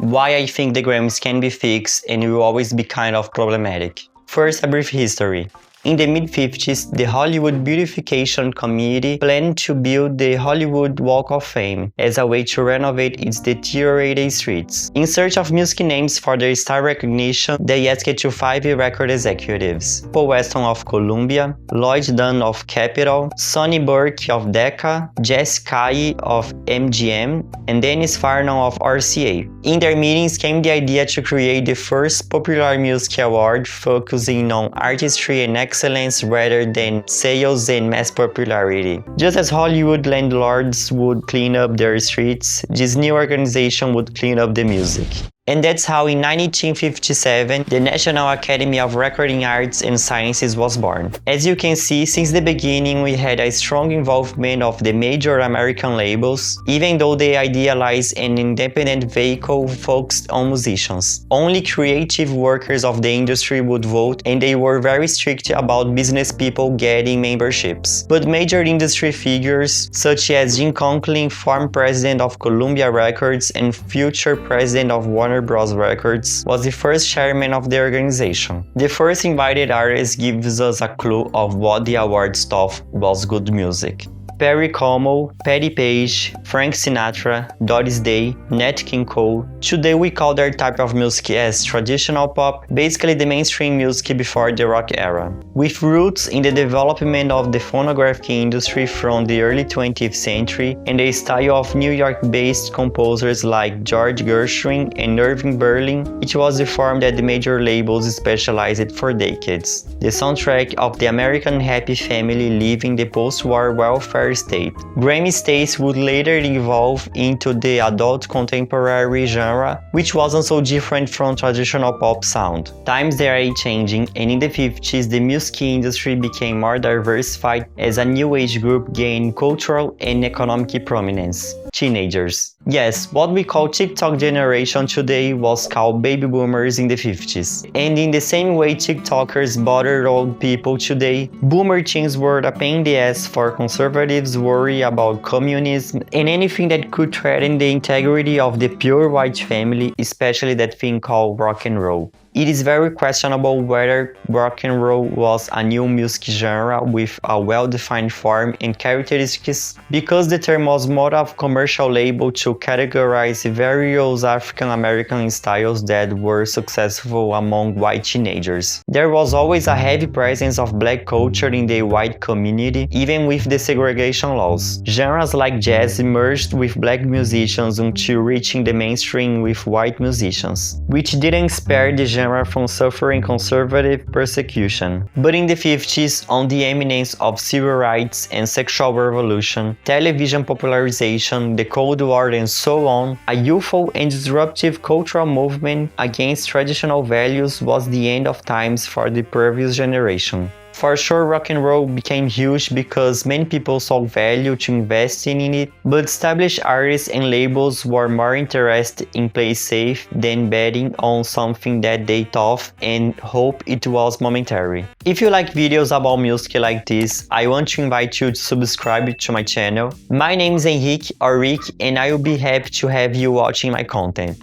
Why I think the Grammys can be fixed and will always be kind of problematic. First, a brief history. In the mid-50s, the Hollywood Beautification Committee planned to build the Hollywood Walk of Fame as a way to renovate its deteriorated streets. In search of music names for their star recognition, they asked to 5 record executives: Paul Weston of Columbia, Lloyd Dunn of Capitol, Sonny Burke of Decca, Jess Kay of MGM, and Dennis Farnon of RCA. In their meetings came the idea to create the first popular music award focusing on artistry and excellence rather than sales and mass popularity. Just as Hollywood landlords would clean up their streets, this new organization would clean up the music. And that's how in 1957, the National Academy of Recording Arts and Sciences was born. As you can see, since the beginning we had a strong involvement of the major American labels, even though they idealized an independent vehicle focused on musicians. Only creative workers of the industry would vote, and they were very strict about business people getting memberships. But major industry figures, such as Jim Conklin, former president of Columbia Records and future president of Warner Bros. Records, was the first chairman of the organization. The first invited artist gives us a clue of what the awards thought was good music. Perry Como, Patti Page, Frank Sinatra, Doris Day, Nat King Cole. Today we call their type of music as traditional pop, basically the mainstream music before the rock era. With roots in the development of the phonographic industry from the early 20th century and the style of New York-based composers like George Gershwin and Irving Berlin, it was the form that the major labels specialized for decades. The soundtrack of the American happy family living the post-war welfare state. Grammy states would later evolve into the adult contemporary genre, which wasn't so different from traditional pop sound. Times they are changing, and in the 50s the music industry became more diversified as a new age group gained cultural and economic prominence. Teenagers. Yes, what we call TikTok generation today was called baby boomers in the 50s. And in the same way TikTokers bothered old people today, boomer teens were a pain in the ass for conservatives worry about communism and anything that could threaten the integrity of the pure white family, especially that thing called rock and roll. It is very questionable whether rock and roll was a new music genre with a well-defined form and characteristics, because the term was more of a commercial label to categorize various African American styles that were successful among white teenagers. There was always a heavy presence of black culture in the white community, even with the segregation laws. Genres like jazz emerged with black musicians until reaching the mainstream with white musicians, which didn't spare the genre from suffering conservative persecution. But in the 50s, on the eminence of civil rights and sexual revolution, television popularization, the Cold War and so on, a youthful and disruptive cultural movement against traditional values was the end of times for the previous generation. For sure, rock and roll became huge because many people saw value to investing in it, but established artists and labels were more interested in playing safe than betting on something that they thought and hope it was momentary. If you like videos about music like this, I want to invite you to subscribe to my channel. My name is Henrique or Rick, and I will be happy to have you watching my content.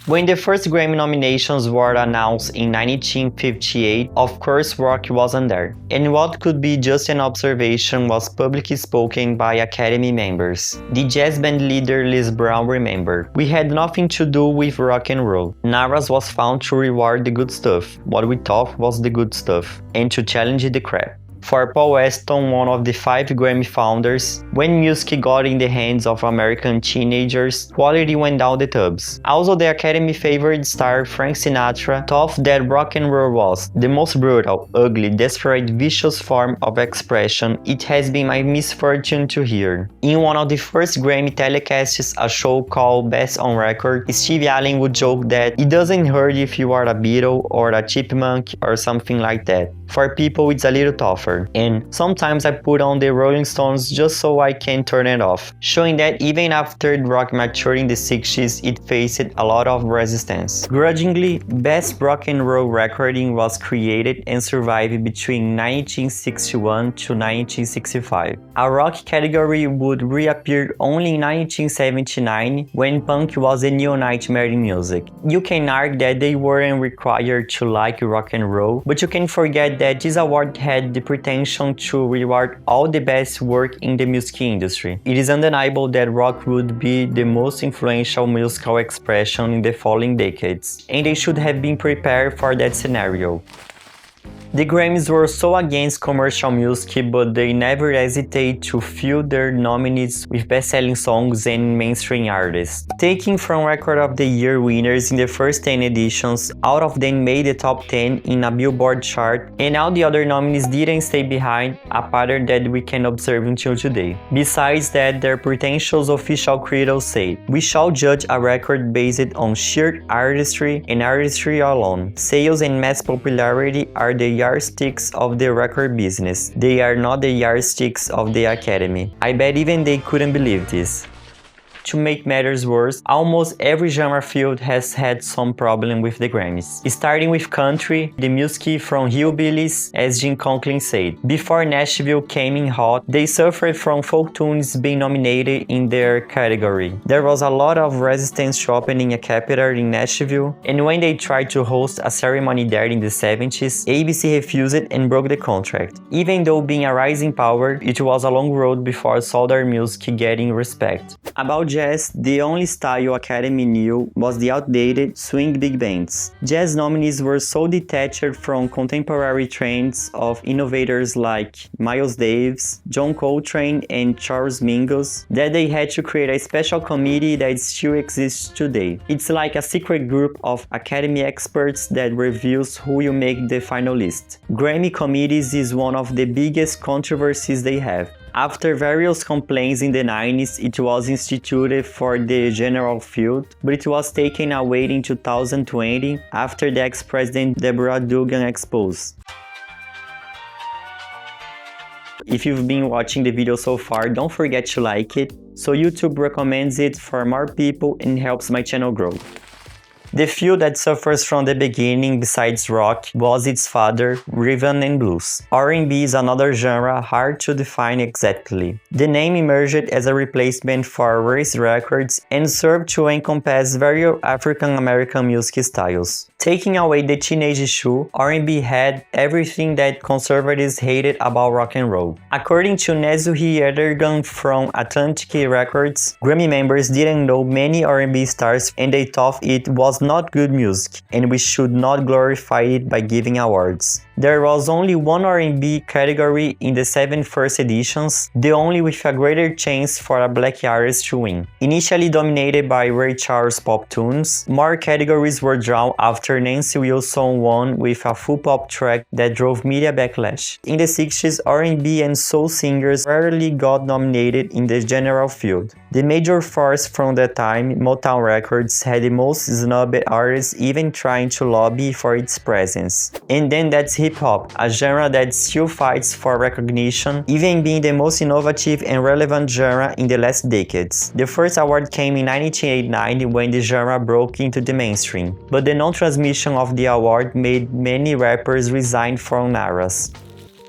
When the first Grammy nominations were announced in 1958, of course rock wasn't there, and what could be just an observation was publicly spoken by Academy members. The jazz band leader Liz Brown remembered, "We had nothing to do with rock and roll. NARAS was found to reward the good stuff, what we thought was the good stuff, and to challenge the crap." For Paul Weston, one of the 5 Grammy founders, when music got in the hands of American teenagers, quality went down the tubs. Also, the Academy favorite star Frank Sinatra thought that rock and roll was the most brutal, ugly, desperate, vicious form of expression it has been my misfortune to hear. In one of the first Grammy telecasts, a show called Best on Record, Steve Allen would joke that it doesn't hurt if you are a Beatle or a chipmunk or something like that. For people, it's a little tougher. And sometimes I put on the Rolling Stones just so I can turn it off, showing that even after rock matured in the 60s, it faced a lot of resistance. Grudgingly, best rock and roll recording was created and survived between 1961 to 1965. A rock category would reappear only in 1979 when punk was a new nightmare in music. You can argue that they weren't required to like rock and roll, but you can forget that this award had the pretension to reward all the best work in the music industry. It is undeniable that rock would be the most influential musical expression in the following decades, and they should have been prepared for that scenario. The Grammys were so against commercial music, but they never hesitate to fill their nominees with best-selling songs and mainstream artists. Taking from Record of the Year winners in the first 10 editions, out of them made the top 10 in a Billboard chart, and all the other nominees didn't stay behind, a pattern that we can observe until today. Besides that, their pretentious official critics say, "We shall judge a record based on sheer artistry and artistry alone. Sales and mass popularity are the yardsticks of the record business. They are not the yardsticks of the Academy." I bet even they couldn't believe this. To make matters worse, almost every genre field has had some problem with the Grammys. Starting with country, the music from hillbillies, as Jim Conklin said. Before Nashville came in hot, they suffered from folk tunes being nominated in their category. There was a lot of resistance to opening a capital in Nashville, and when they tried to host a ceremony there in the 70s, ABC refused and broke the contract. Even though being a rising power, it was a long road before Southern music getting respect. About jazz, the only style Academy knew was the outdated swing big bands. Jazz nominees were so detached from contemporary trends of innovators like Miles Davis, John Coltrane, and Charles Mingus that they had to create a special committee that still exists today. It's like a secret group of Academy experts that reviews who will make the final list. Grammy committees is one of the biggest controversies they have. After various complaints in the 90s, it was instituted for the general field, but it was taken away in 2020 after the ex-president Deborah Dugan exposed. If you've been watching the video so far, don't forget to like it, so YouTube recommends it for more people and helps my channel grow. The field that suffers from the beginning besides rock was its father, rhythm and blues. R&B is another genre hard to define exactly. The name emerged as a replacement for race records and served to encompass various African American music styles. Taking away the teenage issue, R&B had everything that conservatives hated about rock and roll. According to Nezuhi Edergan from Atlantic Records, Grammy members didn't know many R&B stars and they thought it was not good music, and we should not glorify it by giving awards. There was only one R&B category in the 7 first editions, the only with a greater chance for a black artist to win. Initially dominated by Ray Charles pop tunes, more categories were drawn after Nancy Wilson won with a full pop track that drove media backlash. In the 60s, R&B and soul singers rarely got nominated in the general field. The major force from that time, Motown Records, had the most snubbed artists even trying to lobby for its presence. And then that's hip-hop, a genre that still fights for recognition, even being the most innovative and relevant genre in the last decades. The first award came in 1989 when the genre broke into the mainstream, but the non-transmission of the award made many rappers resign from NARAS.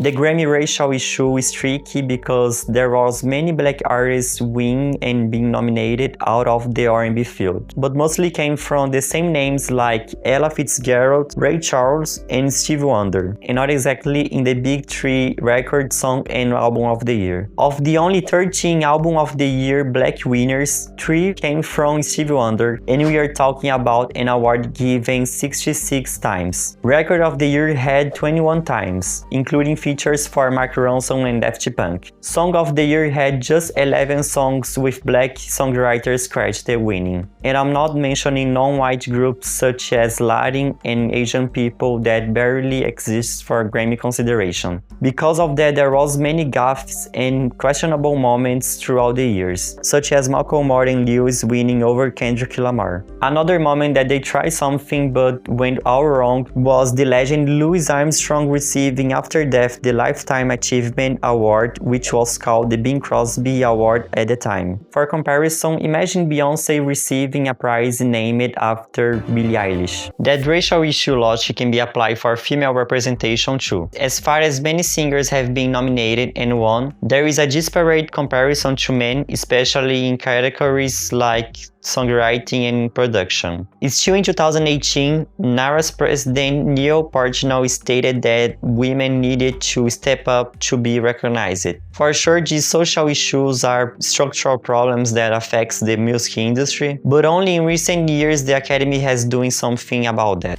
The Grammy racial issue is tricky because there was many black artists winning and being nominated out of the R&B field, but mostly came from the same names like Ella Fitzgerald, Ray Charles, and Stevie Wonder, and not exactly in the big 3 record, song, and album of the year. Of the only 13 album of the year black winners, 3 came from Stevie Wonder, and we are talking about an award given 66 times. Record of the year had 21 times, including features for Mark Ronson and Daft Punk. Song of the Year had just 11 songs with black songwriters credited winning. And I'm not mentioning non-white groups such as Latin and Asian people that barely exist for Grammy consideration. Because of that, there was many gaffes and questionable moments throughout the years, such as Macklemore and Lewis winning over Kendrick Lamar. Another moment that they tried something but went all wrong was the legend Louis Armstrong receiving after death the Lifetime Achievement Award, which was called the Bing Crosby Award at the time. For comparison, imagine Beyoncé receiving a prize named after Billie Eilish. That racial issue logic can be applied for female representation too. As far as many singers have been nominated and won, there is a disparate comparison to men, especially in categories like songwriting and production. Still in 2018, NARAS president Neil Portnoy stated that women needed to step up to be recognized. For sure, these social issues are structural problems that affect the music industry, but only in recent years the Academy has doing something about that.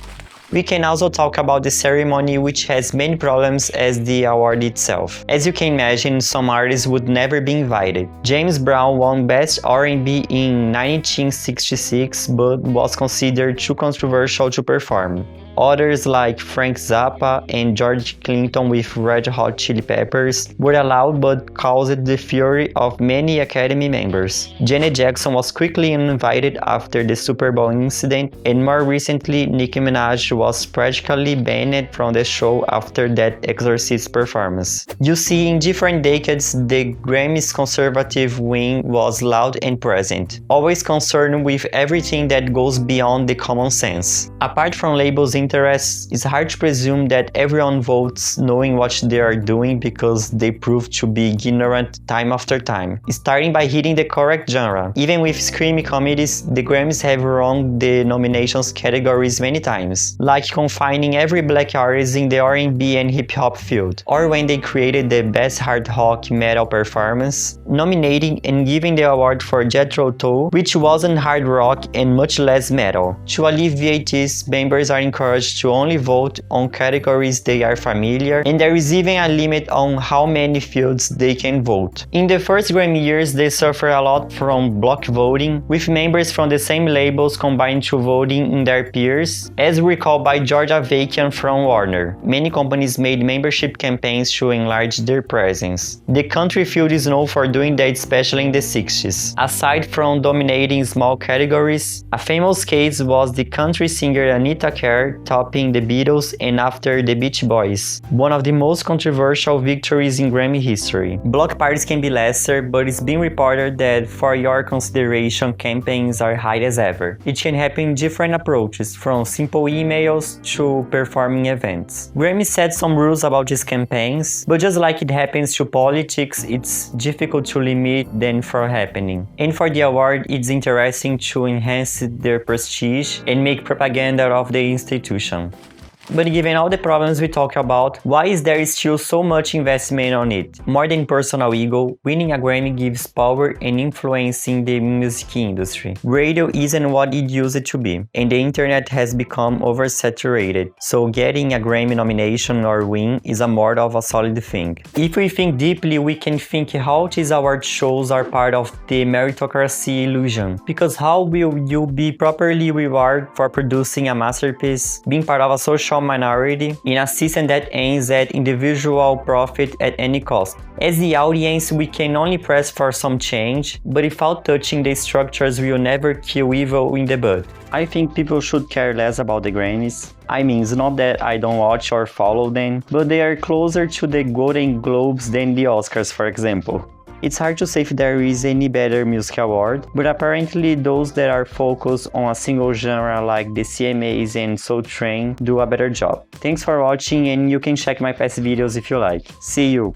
We can also talk about the ceremony, which has many problems as the award itself. As you can imagine, some artists would never be invited. James Brown won Best R&B in 1966 but was considered too controversial to perform. Others like Frank Zappa and George Clinton with Red Hot Chili Peppers were allowed but caused the fury of many Academy members. Janet Jackson was quickly uninvited after the Super Bowl incident, and more recently Nicki Minaj was practically banned from the show after that Exorcist performance. You see, in different decades, the Grammys conservative wing was loud and present, always concerned with everything that goes beyond the common sense. Apart from labels' interests, it's hard to presume that everyone votes knowing what they are doing because they prove to be ignorant time after time, starting by hitting the correct genre. Even with screaming committees, the Grammys have wronged the nominations categories many times, like confining every black artist in the R&B and hip-hop field, or when they created the Best Hard Rock Metal Performance, nominating and giving the award for Jethro Tull, which wasn't hard rock and much less metal. To alleviate this, members are encouraged to only vote on categories they are familiar, and there is even a limit on how many fields they can vote. In the first Grammy years, they suffer a lot from bloc voting, with members from the same labels combined to voting in their peers, as recalled by Georgia Vakian from Warner. Many companies made membership campaigns to enlarge their presence. The country field is known for doing that, especially in the 60s. Aside from dominating small categories, a famous case was the country singer Anita Kerr topping the Beatles and after the Beach Boys, one of the most controversial victories in Grammy history. Block parties can be lesser, but it's been reported that for your consideration campaigns are high as ever. It can happen in different approaches, from simple emails to performing events. Grammy set some rules about these campaigns, but just like it happens to politics, it's difficult to limit them from happening. And for the award, it's interesting to enhance their prestige and make propaganda of the institution. But given all the problems we talk about, why is there still so much investment on it? More than personal ego, winning a Grammy gives power and influence in the music industry. Radio isn't what it used to be, and the internet has become oversaturated, so getting a Grammy nomination or win is a more of a solid thing. If we think deeply, we can think how these award shows are part of the meritocracy illusion. Because how will you be properly rewarded for producing a masterpiece, being part of a social minority, in a system that aims at individual profit at any cost? As the audience, we can only press for some change, but without touching the structures, we will never kill evil in the bud. I think people should care less about the Grammys. I mean, it's not that I don't watch or follow them, but they are closer to the Golden Globes than the Oscars, for example. It's hard to say if there is any better music award, but apparently those that are focused on a single genre like the CMAs and Soul Train do a better job. Thanks for watching, and you can check my past videos if you like. See you!